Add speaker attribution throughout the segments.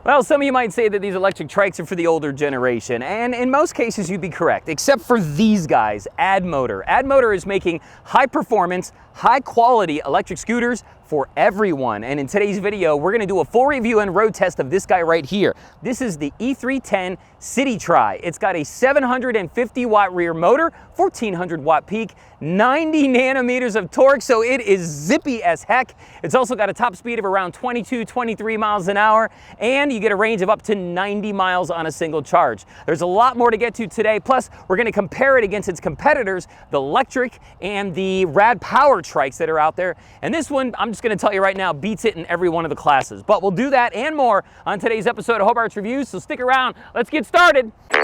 Speaker 1: Well, some of you might say that these electric trikes are for the older generation, and in most cases you'd be correct, except for these guys, Addmotor. Addmotor is making high performance, high quality electric scooters for everyone. And in today's video, we're gonna do a full review and road test of this guy right here. This is the E-310 CityTri. It's got a 750 watt rear motor, 1400 watt peak, 90 nanometers of torque, so it is zippy as heck. It's also got a top speed of around 22, 23 miles an hour, and you get a range of up to 90 miles on a single charge. There's a lot more to get to today, plus we're gonna compare it against its competitors, the Lectric and the RadTrikes that are out there. And this one, I'm just gonna tell you right now, beats it in every one of the classes. But we'll do that and more on today's episode of Hobart's Reviews, so stick around, let's get started.
Speaker 2: 3,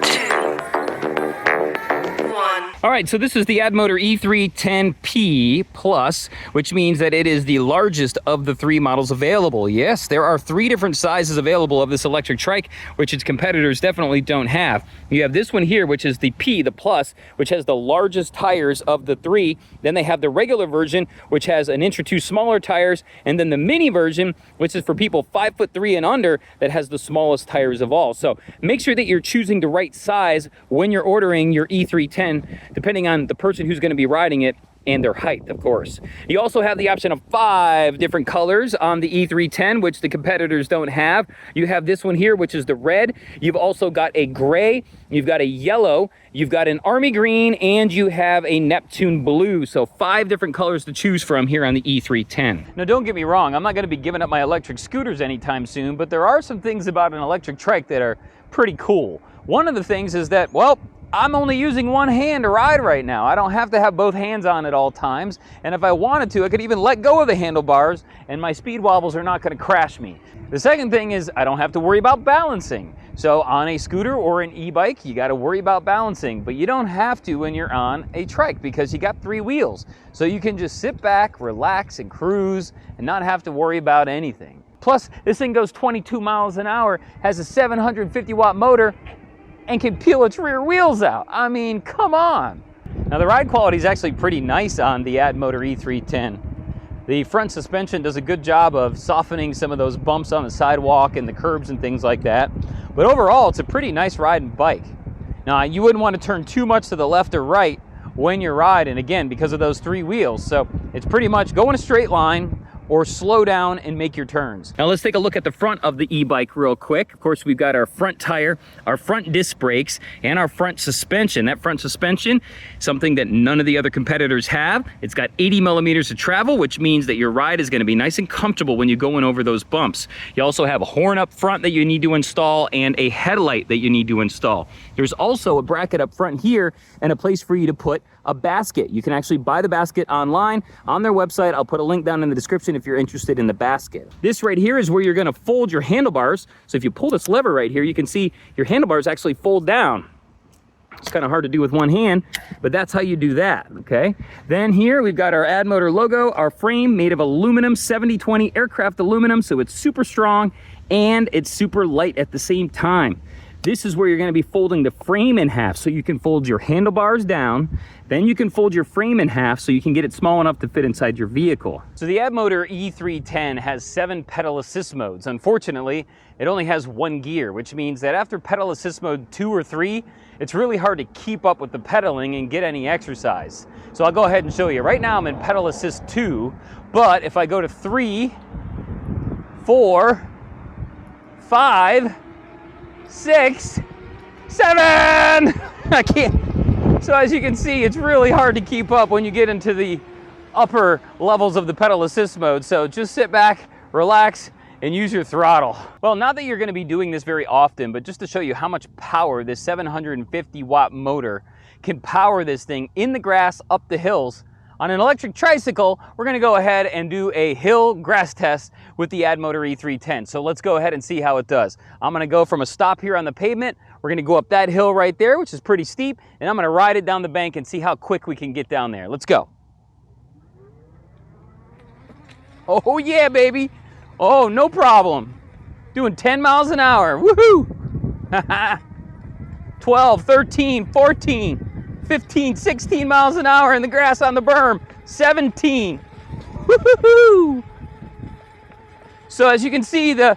Speaker 2: 2, 1.
Speaker 1: All right, so this is the Addmotor E-310P Plus, which means that it is the largest of the three models available. Yes, there are three different sizes available of this electric trike, which its competitors definitely don't have. You have this one here, which is the P, the Plus, which has the largest tires of the three. Then they have the regular version, which has an inch or two smaller tires, and then the mini version, which is for people 5'3" and under, that has the smallest tires of all. So make sure that you're choosing the right size when you're ordering your E-310, depending on the person who's going to be riding it and their height, of course. You also have the option of 5 different colors on the E-310, which the competitors don't have. You have this one here, which is the red. You've also got a gray, you've got a yellow, you've got an army green, and you have a Neptune blue. So 5 different colors to choose from here on the E-310. Now don't get me wrong, I'm not gonna be giving up my electric scooters anytime soon, but there are some things about an electric trike that are pretty cool. One of the things is that, well, I'm only using one hand to ride right now. I don't have to have both hands on at all times. And if I wanted to, I could even let go of the handlebars and my speed wobbles are not gonna crash me. The second thing is I don't have to worry about balancing. So on a scooter or an e-bike, you gotta worry about balancing, but you don't have to when you're on a trike because you got 3 wheels. So you can just sit back, relax, and cruise and not have to worry about anything. Plus, this thing goes 22 miles an hour, has a 750 watt motor, and can peel its rear wheels out. I mean, come on. Now the ride quality is actually pretty nice on the Addmotor E-310. The front suspension does a good job of softening some of those bumps on the sidewalk and the curbs and things like that. But overall, it's a pretty nice riding bike. Now you wouldn't want to turn too much to the left or right when you're riding, again, because of those 3 wheels. So it's pretty much go in a straight line or slow down and make your turns. Now let's take a look at the front of the e-bike real quick. Of course, we've got our front tire, our front disc brakes, and our front suspension. That front suspension, something that none of the other competitors have. It's got 80 millimeters of travel, which means that your ride is gonna be nice and comfortable when you're going over those bumps. You also have a horn up front that you need to install and a headlight that you need to install. There's also a bracket up front here and a place for you to put a basket. You can actually buy the basket online on their website. I'll put a link down in the description if you're interested in the basket. This right here is where you're gonna fold your handlebars. So if you pull this lever right here, you can see your handlebars actually fold down. It's kind of hard to do with one hand, but that's how you do that, okay? Then here we've got our Addmotor logo, our frame made of aluminum, 70/20 aircraft aluminum, so it's super strong and it's super light at the same time. This is where you're going to be folding the frame in half, so you can fold your handlebars down, then you can fold your frame in half so you can get it small enough to fit inside your vehicle. So the Addmotor E-310 has 7 pedal assist modes. Unfortunately, it only has 1 gear, which means that after pedal assist mode 2 or 3, it's really hard to keep up with the pedaling and get any exercise. So I'll go ahead and show you. Right now I'm in pedal assist 2, but if I go to 3, 4, 5, 6, 7, I can't. So as you can see, it's really hard to keep up when you get into the upper levels of the pedal assist mode. So just sit back, relax, and use your throttle. Well, not that you're gonna be doing this very often, but just to show you how much power this 750 watt motor can power this thing in the grass up the hills. On an electric tricycle, we're gonna go ahead and do a hill grass test with the Addmotor E-310. So let's go ahead and see how it does. I'm gonna go from a stop here on the pavement. We're gonna go up that hill right there, which is pretty steep, and I'm gonna ride it down the bank and see how quick we can get down there. Let's go. Oh yeah, baby. Oh, no problem. Doing 10 miles an hour, woohoo! 12, 13, 14. 15, 16 miles an hour in the grass on the berm. 17. Woo-hoo-hoo! So as you can see, the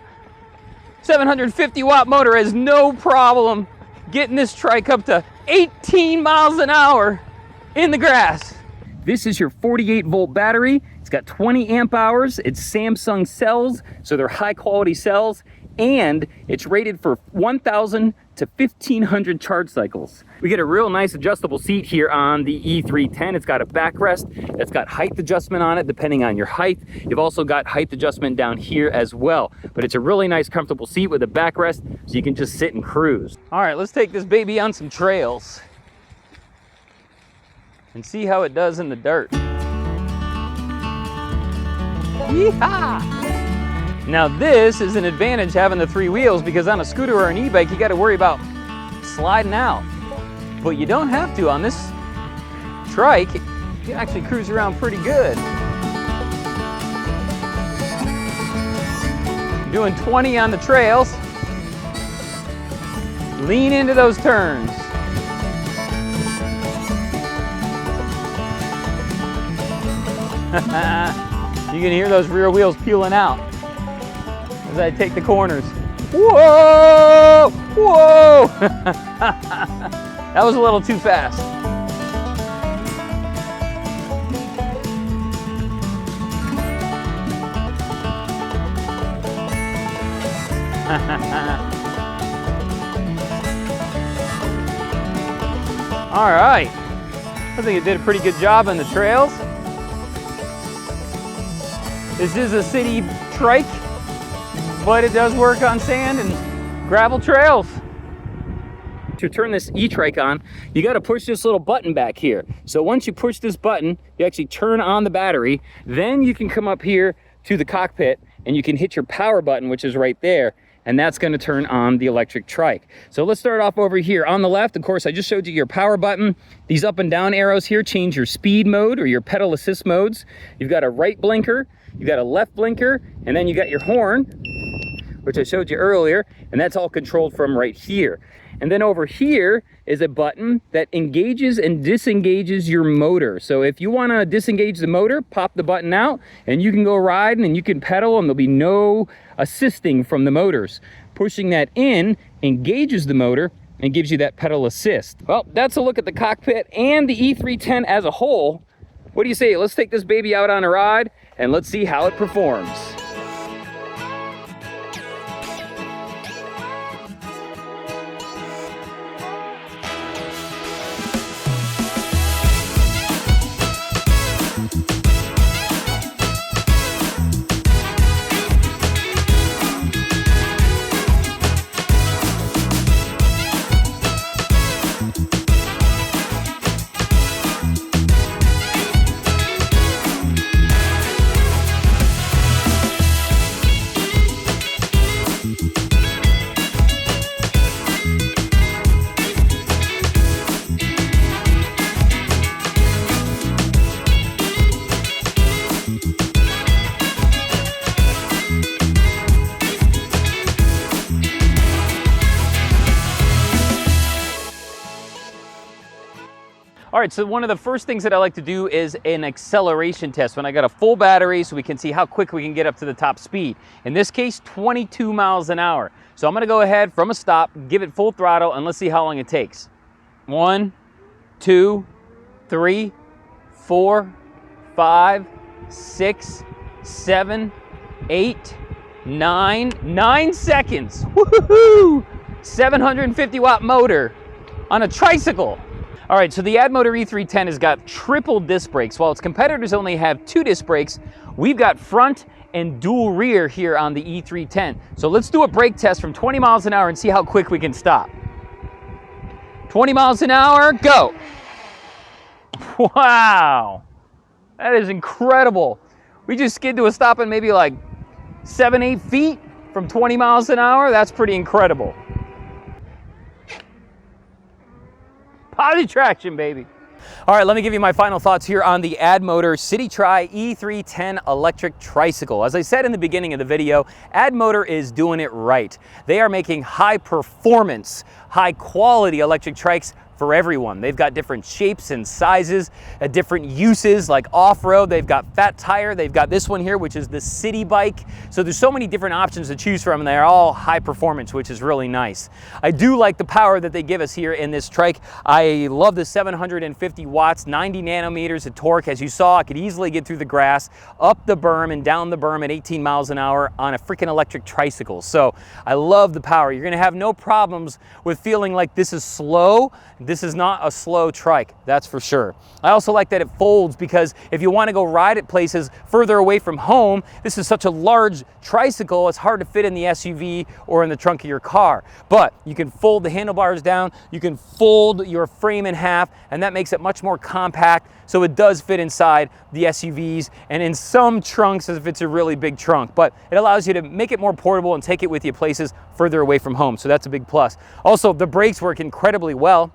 Speaker 1: 750 watt motor has no problem getting this trike up to 18 miles an hour in the grass. This is your 48 volt battery. It's got 20 amp hours. It's Samsung cells, so they're high quality cells, and it's rated for 1,000 to 1,500 charge cycles. We get a real nice adjustable seat here on the E310. It's got a backrest. It's got height adjustment on it depending on your height. You've also got height adjustment down here as well. But it's a really nice comfortable seat with a backrest, so you can just sit and cruise. All right, let's take this baby on some trails and see how it does in the dirt. Yeehaw! Now this is an advantage having the 3 wheels, because on a scooter or an e-bike you got to worry about sliding out. But you don't have to on this trike. You can actually cruise around pretty good. Doing 20 on the trails. Lean into those turns. You can hear those rear wheels peeling out as I take the corners. Whoa! Whoa! That was a little too fast. All right. I think it did a pretty good job on the trails. This is a city trike, but it does work on sand and gravel trails. To turn this e-trike on, you got to push this little button back here. So once you push this button, you actually turn on the battery. Then you can come up here to the cockpit and you can hit your power button, which is right there, and that's going to turn on the electric trike. So let's start off over here on the left. Of course, I just showed you your power button. These up and down arrows here change your speed mode or your pedal assist modes. You've got a right blinker, you've got a left blinker, and then you got your horn, which I showed you earlier, and that's all controlled from right here. And then over here is a button that engages and disengages your motor. So if you want to disengage the motor, pop the button out and you can go riding and you can pedal and there'll be no assisting from the motors. Pushing that in engages the motor and gives you that pedal assist. Well, that's a look at the cockpit and the E310 as a whole. What do you say? Let's take this baby out on a ride and let's see how it performs. All right, so one of the first things that I like to do is an acceleration test when I got a full battery so we can see how quick we can get up to the top speed. In this case, 22 miles an hour. So I'm gonna go ahead from a stop, give it full throttle, and let's see how long it takes. 1, 2, 3, 4, 5, 6, 7, 8, 9 seconds. Woohoo! 750 watt motor on a tricycle. All right, so the Addmotor E-310 has got triple disc brakes. While its competitors only have 2 disc brakes, we've got front and dual rear here on the E-310. So let's do a brake test from 20 miles an hour and see how quick we can stop. 20 miles an hour, go. Wow, that is incredible. We just skid to a stop in maybe like 7, 8 feet from 20 miles an hour. That's pretty incredible. Positive traction, baby. All right, let me give you my final thoughts here on the Addmotor CityTri E-310 electric tricycle. As I said in the beginning of the video, Addmotor is doing it right. They are making high performance, high quality electric trikes for everyone. They've got different shapes and sizes, different uses like off-road. They've got fat tire. They've got this one here, which is the city bike. So there's so many different options to choose from, and they're all high performance, which is really nice. I do like the power that they give us here in this trike. I love the 750 watts, 90 nanometers of torque. As you saw, I could easily get through the grass, up the berm and down the berm at 18 miles an hour on a freaking electric tricycle. So I love the power. You're gonna have no problems with feeling like this is slow. This is not a slow trike, that's for sure. I also like that it folds, because if you want to go ride at places further away from home, this is such a large tricycle, it's hard to fit in the SUV or in the trunk of your car. But you can fold the handlebars down, you can fold your frame in half, and that makes it much more compact, so it does fit inside the SUVs and in some trunks if it's a really big trunk. But it allows you to make it more portable and take it with you places further away from home, so that's a big plus. Also, the brakes work incredibly well.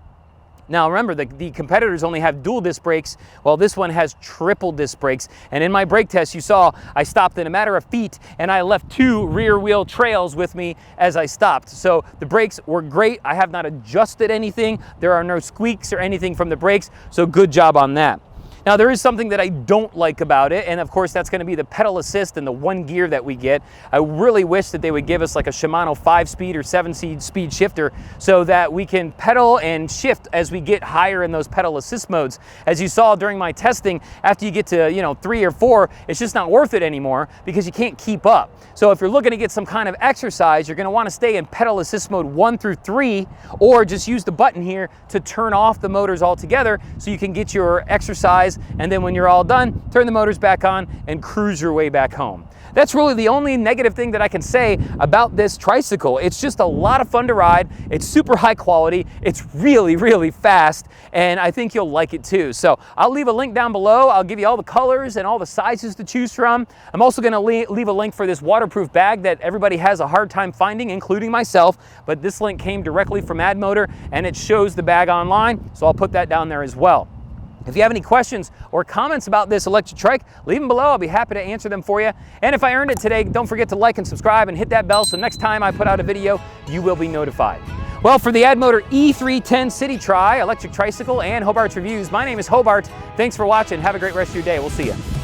Speaker 1: Now remember, the competitors only have dual disc brakes, while this one has triple disc brakes. And in my brake test, you saw I stopped in a matter of feet, and I left 2 rear wheel trails with me as I stopped. So the brakes were great. I have not adjusted anything. There are no squeaks or anything from the brakes, so good job on that. Now there is something that I don't like about it, and of course that's going to be the pedal assist and the 1 gear that we get. I really wish that they would give us like a Shimano 5-speed or 7-speed shifter so that we can pedal and shift as we get higher in those pedal assist modes. As you saw during my testing, after you get to 3 or 4, it's just not worth it anymore because you can't keep up. So if you're looking to get some kind of exercise, you're going to want to stay in pedal assist mode 1 through 3, or just use the button here to turn off the motors altogether so you can get your exercise, and then when you're all done, turn the motors back on and cruise your way back home. That's really the only negative thing that I can say about this tricycle. It's just a lot of fun to ride. It's super high quality. It's really, really fast, and I think you'll like it too. So I'll leave a link down below. I'll give you all the colors and all the sizes to choose from. I'm also gonna leave a link for this waterproof bag that everybody has a hard time finding, including myself, but this link came directly from Addmotor, and it shows the bag online, so I'll put that down there as well. If you have any questions or comments about this electric trike, leave them below. I'll be happy to answer them for you. And if I earned it today, don't forget to like and subscribe and hit that bell so next time I put out a video, you will be notified. Well, for the Addmotor E-310 CityTri electric tricycle and Hobart's reviews, my name is Hobart. Thanks for watching. Have a great rest of your day. We'll see you.